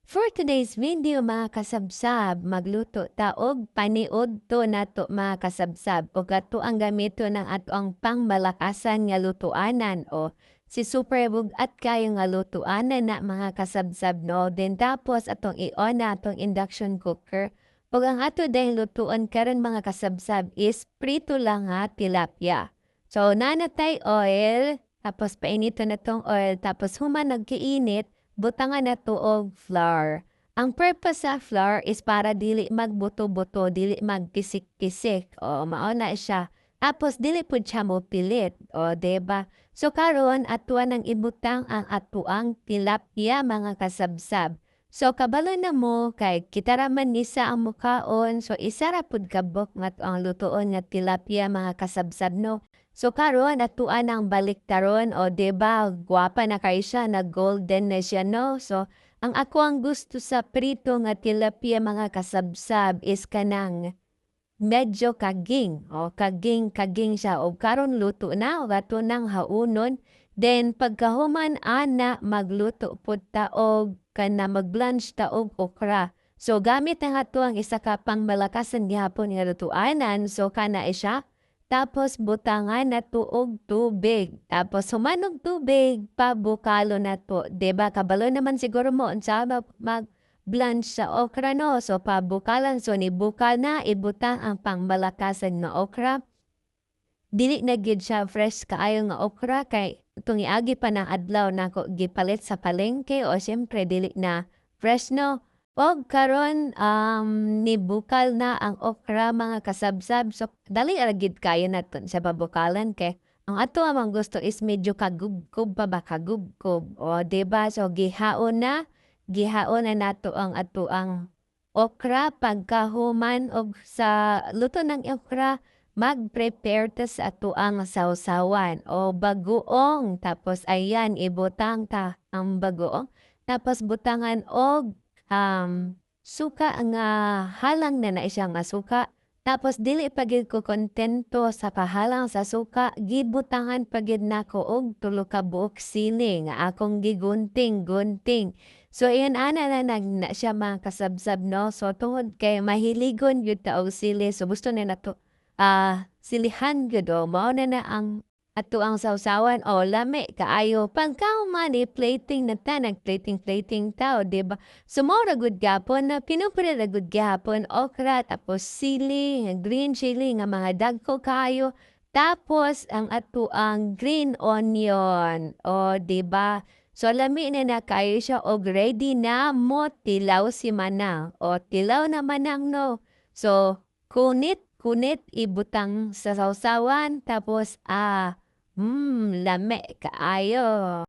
For today's video mga kasabsab, magluto ta og paniod to nato mga kasabsab ug ato ang gamito ng ato ang pangmalakasan nga lutuanan o si super bugat kayo nga lutuanan na mga kasabsab no. Then tapos atong i-on na atong induction cooker. Ug ang ato dahil lutuan karon mga kasabsab is prito lang nga tilapia. So nanatay oil, tapos painito na tong oil, tapos human nagkiinit, butangan na to og flour. Ang purpose sa flour is para dili magbuto-buto, dili magkisik-kisik. O, mao na siya. Tapos dili pud siya mo pilit. O, diba? So karon atuan ang ibutang ang atuang tilapia mga kasabsab. So kabalo na mo kay kita raman nisa ang mukaon. So isa ra pud kabok nga ang lutoon nga tilapia mga kasabsab no. So karon atuan ang baliktaron o 'di ba gwapa na kay siya nag-golden na siya no. So ang ako ang gusto sa prito nga tilapia mga kasabsab is kanang medyo kaging o kaging siya o karon luto na o ato nang haunon. Then pagkahuman ana magluto pud ta og kana mag-blanch ta og okra. So gamit ang ato ang isa ka pang malakasan gihapon nga lutuanan so kana siya. Tapos butangan na tuog tubig. Tapos humanog tubig, pabukalo na to. 'Di ba kabalo naman siguro mo unsa mag-blanch sa okra no. So pabukalan so ni bukal na ibutang ang pangmalakasan nga okra. Dili na gid siya fresh kaayo nga okra kay itong iagi pa ng adlaw nako gipalit sa palengke o siyempre dili na fresh no. Og karon nibukal na ang okra mga kasabsab so dali ra gid kayo naton sa babukalan kay ang ato amang gusto is medyo kagubkob pa ba kagubkob o 'di ba so gihaon na nato ang ato ang okra pagkahuman og sa luto ng okra mag-prepare ta sa atuang sawsawan o bagoong tapos ayan ibutang ta ang bagoong tapos butangan og suka nga halang na siya nga suka. Tapos dili pa gid ko kontento sa pahalang sa suka, gibutangan pa gid nako og tulo ka buok sili nga akong gigunting-gunting. So iyan ana na na siya mga kasabsab no. So tungod kay mahiligon gyud ta og sili so gusto na nato silihan gyud o mao na ang ato ang sawsawan o lami kaayo pagkahuman i-plating na ta nag-plating ta o 'di ba. So mao ra gud gyapon na pinupre ra gud gyapon okra tapos sili, green chili nga mga dagko kaayo. Tapos ang ato ang green onion o 'di ba. So lami na kaayo siya og ready na mo tilaw si manang o tilaw na manang no. So kunit ibutang sa sawsawan tapos lami kaayo.